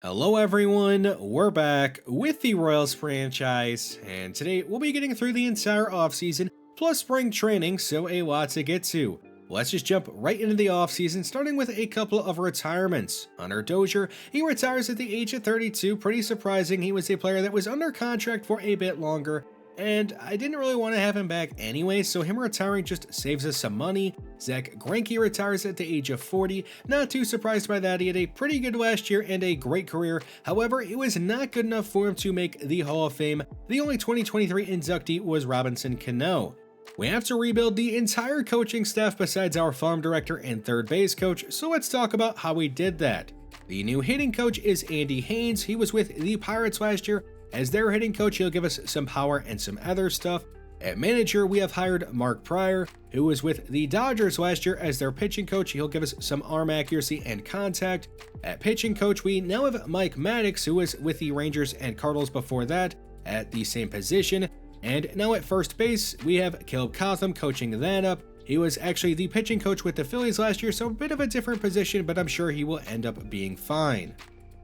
Hello everyone, we're back with the Royals franchise, and today we'll be getting through the entire offseason, plus spring training, so a lot to get to. Let's just jump right into the offseason, starting with a couple of retirements. Hunter Dozier, he retires at the age of 32, pretty surprising. He was a player that was under contract for a bit longer, and I didn't really want to have him back anyway, so him retiring just saves us some money. Zach Greinke retires at the age of 40. Not too surprised by that. He had a pretty good last year and a great career. However, it was not good enough for him to make the Hall of Fame. The only 2023 inductee was Robinson Cano. We have to rebuild the entire coaching staff besides our farm director and third base coach, so let's talk about how we did that. The new hitting coach is Andy Haynes. He was with the Pirates last year. As their hitting coach, he'll give us some power and some other stuff. At manager, we have hired Mark Pryor, who was with the Dodgers last year as their pitching coach. He'll give us some arm accuracy and contact. At pitching coach, we now have Mike Maddox, who was with the Rangers and Cardinals before that at the same position. And now at first base, we have Caleb Cotham coaching that up. He was actually the pitching coach with the Phillies last year, so a bit of a different position, but I'm sure he will end up being fine.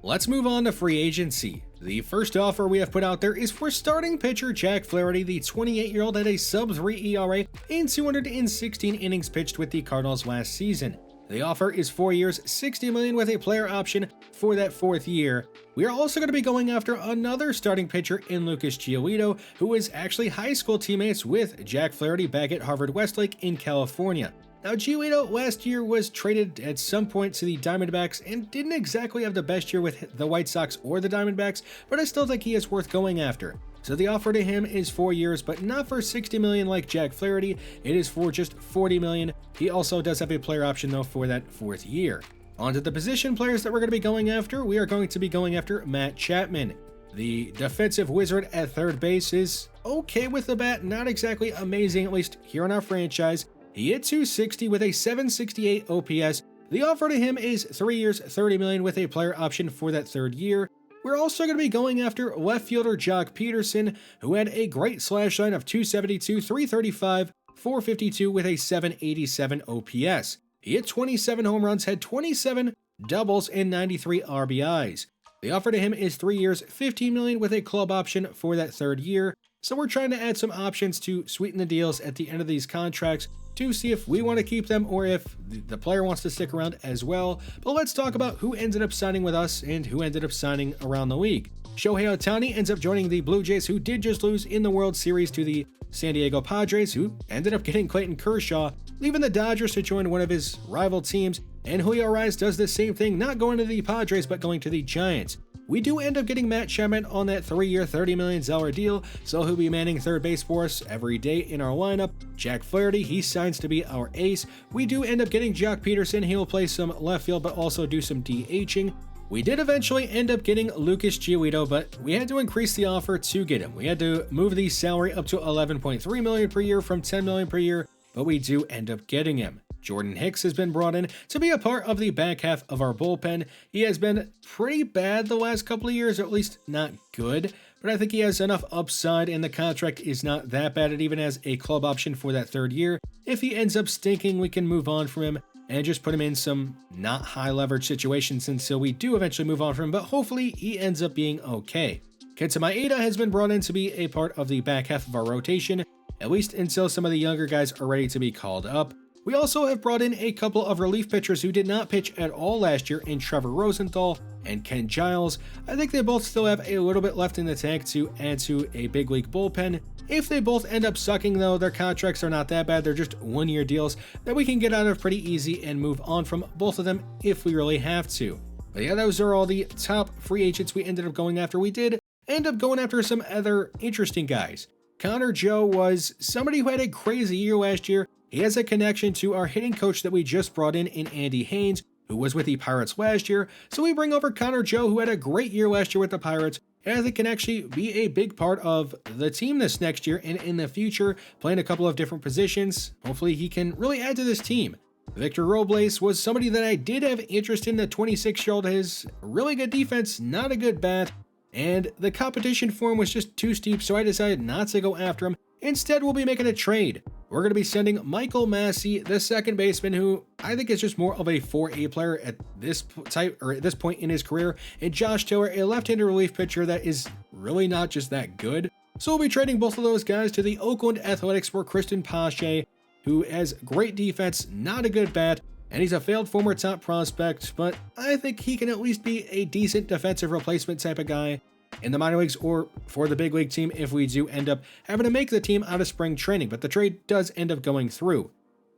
Let's move on to free agency. The first offer we have put out there is for starting pitcher Jack Flaherty. The 28-year-old had a sub-3 ERA in 216 innings pitched with the Cardinals last season. The offer is 4 years, $60 million with a player option for that fourth year. We are also going to be going after another starting pitcher in Lucas Giolito, who was actually high school teammates with Jack Flaherty back at Harvard Westlake in California. Now, Giolito last year was traded at some point to the Diamondbacks and didn't exactly have the best year with the White Sox or the Diamondbacks, but I still think he is worth going after. So the offer to him is 4 years, but not for $60 million like Jack Flaherty. It is for just $40 million. He also does have a player option though for that fourth year. On to the position players that we're going to be going after. We are going to be going after Matt Chapman. The defensive wizard at third base is okay with the bat, not exactly amazing, at least here in our franchise. He hit 260 with a 768 OPS. The offer to him is 3 years, $30 million with a player option for that third year. We're also going to be going after left fielder Jock Peterson, who had a great slash line of 272, 335, 452 with a 787 OPS. He hit 27 home runs, had 27 doubles, and 93 RBIs. The offer to him is 3 years, $15 million with a club option for that third year. So we're trying to add some options to sweeten the deals at the end of these contracts to see if we want to keep them or if the player wants to stick around as well. But let's talk about who ended up signing with us and who ended up signing around the league. Shohei Ohtani ends up joining the Blue Jays, who did just lose in the World Series to the San Diego Padres, who ended up getting Clayton Kershaw, leaving the Dodgers to join one of his rival teams. And Julio Urias does the same thing, not going to the Padres, but going to the Giants. We do end up getting Matt Chapman on that 3-year, $30 million deal, so he'll be manning third base for us every day in our lineup. Jack Flaherty, he signs to be our ace. We do end up getting Jock Peterson. He'll play some left field, but also do some DHing. We did eventually end up getting Lucas Giolito, but we had to increase the offer to get him. We had to move the salary up to $11.3 million per year from $10 million per year, but we do end up getting him. Jordan Hicks has been brought in to be a part of the back half of our bullpen. He has been pretty bad the last couple of years, or at least not good, but I think he has enough upside and the contract is not that bad. It even has a club option for that third year. If he ends up stinking, we can move on from him and just put him in some not high leverage situations until we do eventually move on from him, but hopefully he ends up being okay. Kenta Maeda has been brought in to be a part of the back half of our rotation, at least until some of the younger guys are ready to be called up. We also have brought in a couple of relief pitchers who did not pitch at all last year in Trevor Rosenthal and Ken Giles. I think they both still have a little bit left in the tank to add to a big league bullpen. If they both end up sucking though, their contracts are not that bad. They're just 1-year deals that we can get out of pretty easy and move on from both of them if we really have to. But yeah, those are all the top free agents we ended up going after. We did end up going after some other interesting guys. Connor Joe was somebody who had a crazy year last year. He has a connection to our hitting coach that we just brought in Andy Haynes, who was with the Pirates last year. So we bring over Connor Joe, who had a great year last year with the Pirates, and I think can actually be a big part of the team this next year and in the future, playing a couple of different positions. Hopefully he can really add to this team. Victor Robles was somebody that I did have interest in. The 26-year-old has really good defense, not a good bat, and the competition for him was just too steep, so I decided not to go after him. Instead, we'll be making a trade. we're going to be sending Michael Massey, the second baseman, who I think is just more of a 4A player at this point in his career, and Josh Taylor, a left-handed relief pitcher that is really not just that good. So we'll be trading both of those guys to the Oakland Athletics for Kristen Pache, who has great defense, not a good bat, and he's a failed former top prospect, but I think he can at least be a decent defensive replacement type of guy in the minor leagues or for the big league team if we do end up having to make the team out of spring training, but the trade does end up going through.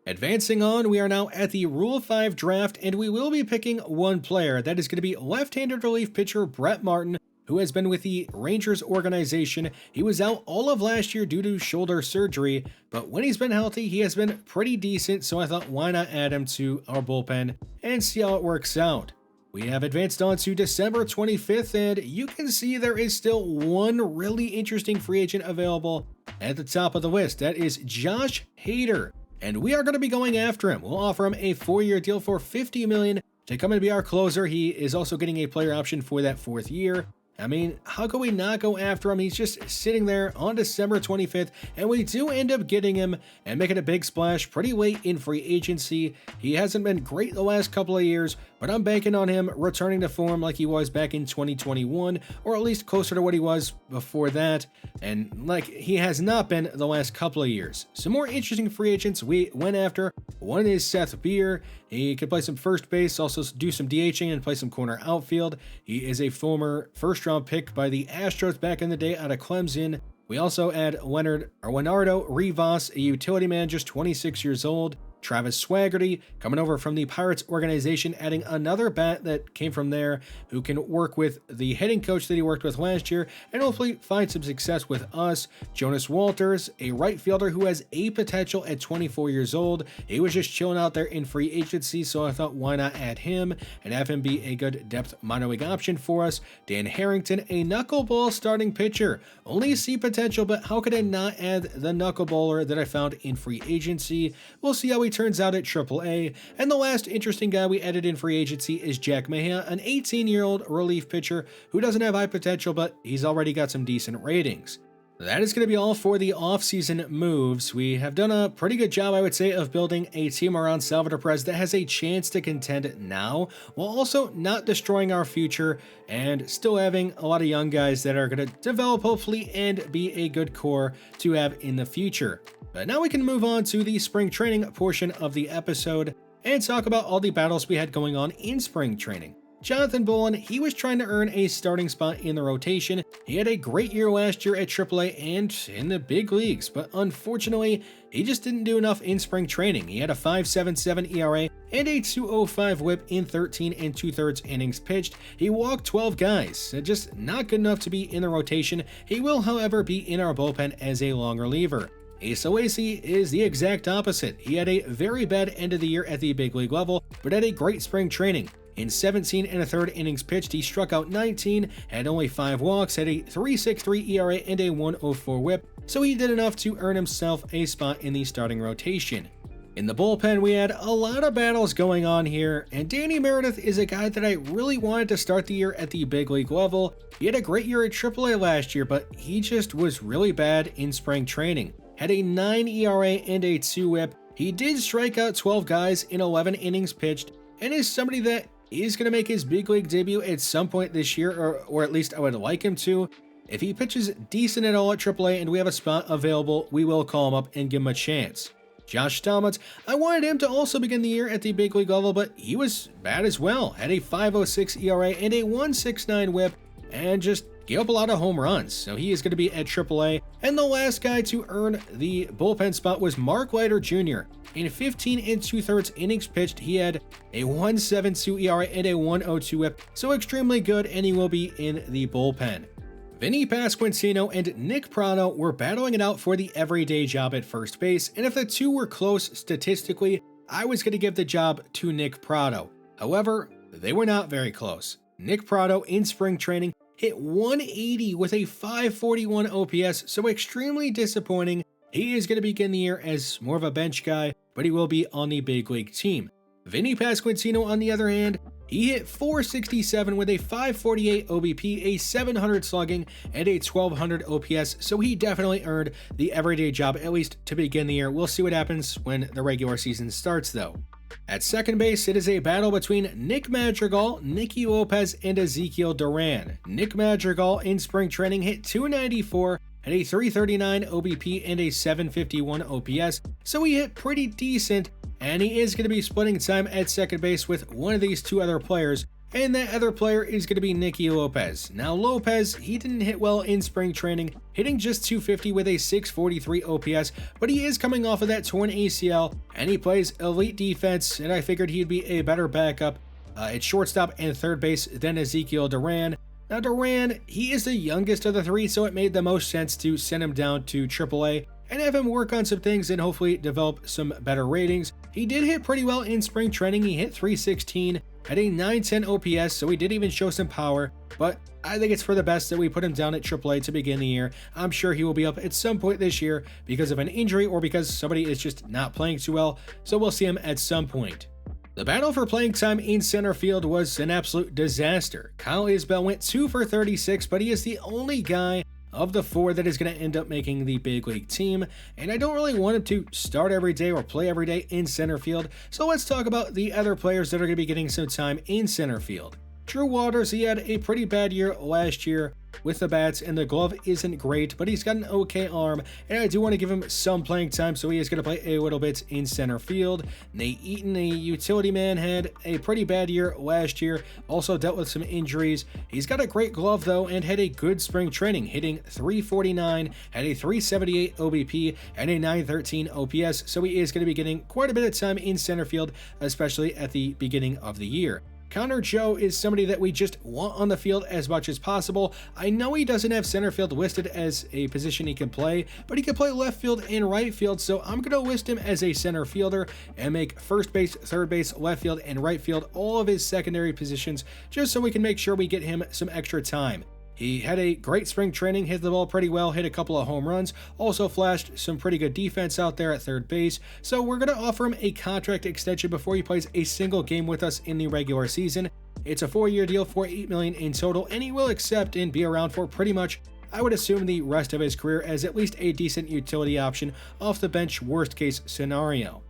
Advancing on, we are now at the Rule 5 draft, and we will be picking one player. That is going to be left-handed relief pitcher Brett Martin, who has been with the Rangers organization. He was out all of last year due to shoulder surgery, but when he's been healthy, he has been pretty decent, so I thought why not add him to our bullpen and see how it works out. We have advanced on to December 25th, and you can see there is still one really interesting free agent available at the top of the list. That is Josh Hader, and we are going to be going after him. We'll offer him a 4-year deal for $50 million to come and be our closer. He is also getting a player option for that 4th year. I mean, how could we not go after him? He's just sitting there on December 25th, and we do end up getting him and making a big splash pretty late in free agency. He hasn't been great the last couple of years, but I'm banking on him returning to form like he was back in 2021, or at least closer to what he was before that, and like he has not been the last couple of years. Some more interesting free agents we went after. One is Seth Beer. He could play some first base, also do some DHing and play some corner outfield. He is a former first-round pick by the Astros back in the day out of Clemson. We also add Leonardo Rivas, a utility man just 26 years old. Travis Swaggerty, coming over from the Pirates organization, adding another bat that came from there who can work with the hitting coach that he worked with last year and hopefully find some success with us. Jonas Walters, a right fielder who has a potential at 24 years old. He was just chilling out there in free agency, so I thought why not add him and have him be a good depth minor league option for us. Dan Harrington, a knuckleball starting pitcher. Only see potential, but how could I not add the knuckleballer that I found in free agency? We'll see how he turns out at AAA. And the last interesting guy we added in free agency is Jack Mejia, an 18-year-old relief pitcher who doesn't have high potential, but he's already got some decent ratings. That is going to be all for the offseason moves. We have done a pretty good job, I would say, of building a team around Salvador Perez that has a chance to contend now, while also not destroying our future and still having a lot of young guys that are going to develop, hopefully, and be a good core to have in the future. But now we can move on to the spring training portion of the episode and talk about all the battles we had going on in spring training. Jonathan Bullen, he was trying to earn a starting spot in the rotation. He had a great year last year at AAA and in the big leagues, but unfortunately, he just didn't do enough in spring training. He had a 5.77 ERA and a 2.05 WHIP in 13 2/3 innings pitched. He walked 12 guys, just not good enough to be in the rotation. He will, however, be in our bullpen as a long reliever. Asa Lacy is the exact opposite. He had a very bad end of the year at the big league level, but had a great spring training. In 17 1/3 innings pitched, he struck out 19, had only 5 walks, had a 3.63 ERA and a 1.04 WHIP, so he did enough to earn himself a spot in the starting rotation. In the bullpen, we had a lot of battles going on here, and Danny Meredith is a guy that I really wanted to start the year at the big league level. He had a great year at AAA last year, but he just was really bad in spring training. Had a 9 ERA and a 2 WHIP. He did strike out 12 guys in 11 innings pitched, and is somebody that is going to make his big league debut at some point this year, or at least I would like him to. If he pitches decent at all at AAA and we have a spot available, we will call him up and give him a chance. Josh Stalmans, I wanted him to also begin the year at the big league level, but he was bad as well. Had a 5.06 ERA and a 1.69 WHIP, and just gave up a lot of home runs, so he is going to be at AAA. And the last guy to earn the bullpen spot was Mark Leiter Jr. In 15 2/3 innings pitched, he had a 1.72 ERA and a 1.02 WHIP, so extremely good, and he will be in the bullpen. Vinny Pasquantino and Nick Pratto were battling it out for the everyday job at first base, and if the two were close statistically, I was going to give the job to Nick Pratto. However, they were not very close. Nick Pratto in spring training hit 180 with a 541 OPS, so extremely disappointing. He is going to begin the year as more of a bench guy, but he will be on the big league team. Vinny Pasquantino, on the other hand, He hit .467 with a .548 OBP, a .700 slugging, and a .1200 OPS, so he definitely earned the everyday job, at least to begin the year. We'll see what happens when the regular season starts, though. At second base, it is a battle between Nick Madrigal, Nicky Lopez, and Ezekiel Duran. Nick Madrigal in spring training hit .294, had a .339 OBP, and a .751 OPS, so he hit pretty decent, and he is going to be splitting time at second base with one of these two other players, and that other player is going to be Nicky Lopez. Now Lopez, he didn't hit well in spring training, hitting just .250 with a .643 OPS, but he is coming off of that torn ACL, and he plays elite defense, and I figured he'd be a better backup at shortstop and third base than Ezekiel Duran. Now Duran, he is the youngest of the three, so it made the most sense to send him down to AAA and have him work on some things and hopefully develop some better ratings. He did hit pretty well in spring training. He hit .316, had a .910 OPS, so he did even show some power, but I think it's for the best that we put him down at AAA to begin the year. I'm sure he will be up at some point this year because of an injury or because somebody is just not playing too well, so we'll see him at some point. The battle for playing time in center field was an absolute disaster. Kyle Isbell went 2 for 36, but he is the only guy of the four that is going to end up making the big league team, and I don't really want him to start every day or play every day in center field, so let's talk about the other players that are going to be getting some time in center field. Drew Waters, he had a pretty bad year last year with the bats, and the glove isn't great, but he's got an okay arm, and I do want to give him some playing time, so he is going to play a little bit in center field. Nate Eaton, a utility man, had a pretty bad year last year, also dealt with some injuries. He's got a great glove, though, and had a good spring training, hitting .349, had a .378 OBP, and a .913 OPS, so he is going to be getting quite a bit of time in center field, especially at the beginning of the year. Connor Joe is somebody that we just want on the field as much as possible. I know he doesn't have center field listed as a position he can play, but he can play left field and right field, so I'm going to list him as a center fielder and make first base, third base, left field, and right field all of his secondary positions, just so we can make sure we get him some extra time. He had a great spring training, hit the ball pretty well, hit a couple of home runs, also flashed some pretty good defense out there at third base, so we're going to offer him a contract extension before he plays a single game with us in the regular season. It's a 4-year deal for $8 million in total, and he will accept and be around for pretty much, I would assume, the rest of his career as at least a decent utility option off the bench worst case scenario.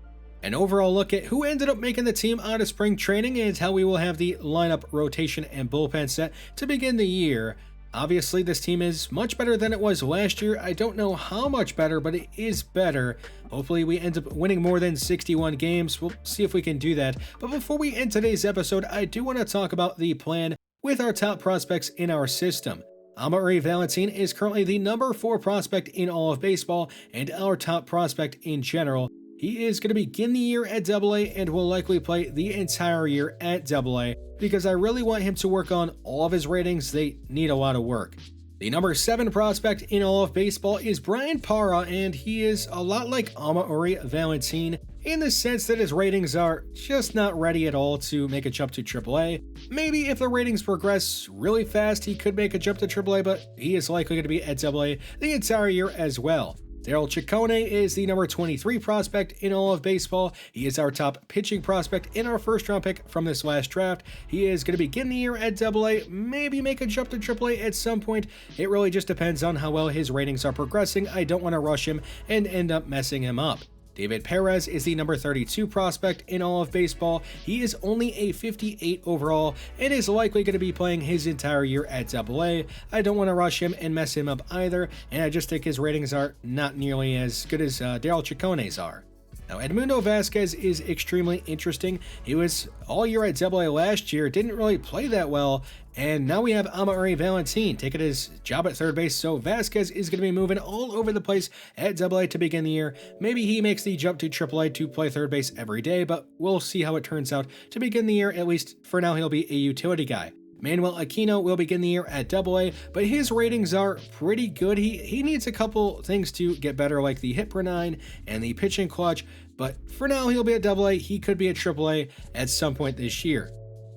An overall look at who ended up making the team out of spring training and how we will have the lineup, rotation, and bullpen set to begin the year. Obviously, this team is much better than it was last year. I don't know how much better, but it is better. Hopefully, we end up winning more than 61 games. We'll see if we can do that. But before we end today's episode, I do want to talk about the plan with our top prospects in our system. Amaury Valentin is currently the number 4 prospect in all of baseball and our top prospect in general. He is going to begin the year at AA and will likely play the entire year at AA because I really want him to work on all of his ratings. They need a lot of work. The number 7 prospect in all of baseball is Brian Parra, and he is a lot like Amaury Valentin in the sense that his ratings are just not ready at all to make a jump to AAA. Maybe if the ratings progress really fast, he could make a jump to AAA, but he is likely going to be at AA the entire year as well. Daryl Ciccone is the number 23 prospect in all of baseball. He is our top pitching prospect in our first round pick from this last draft. He is going to begin the year at AA, maybe make a jump to AAA at some point. It really just depends on how well his ratings are progressing. I don't want to rush him and end up messing him up. David Perez is the number 32 prospect in all of baseball. He is only a 58 overall and is likely going to be playing his entire year at AA. I don't want to rush him and mess him up either, and I just think his ratings are not nearly as good as Daryl Ciccone's are. Now, Edmundo Vasquez is extremely interesting. He was all year at AA last year, didn't really play that well, and now we have Amaury Valentin taking his job at third base, so Vasquez is going to be moving all over the place at AA to begin the year. Maybe he makes the jump to AAA to play third base every day, but we'll see how it turns out to begin the year. At least for now, he'll be a utility guy. Manuel Aquino will begin the year at AA, but his ratings are pretty good. He needs a couple things to get better, like the hit per 9 and the pitching clutch, but for now he'll be at AA. He could be at AAA at some point this year.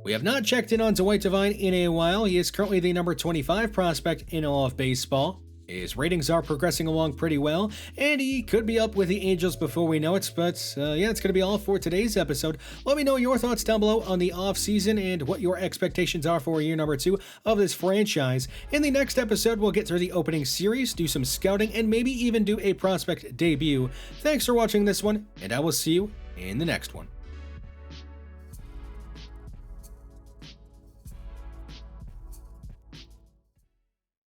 We have not checked in on Dwight Devine in a while. He is currently the number 25 prospect in all of baseball. His ratings are progressing along pretty well, and he could be up with the Angels before we know it, but yeah, it's going to be all for today's episode. Let me know your thoughts down below on the offseason and what your expectations are for year number 2 of this franchise. In the next episode, we'll get through the opening series, do some scouting, and maybe even do a prospect debut. Thanks for watching this one, and I will see you in the next one.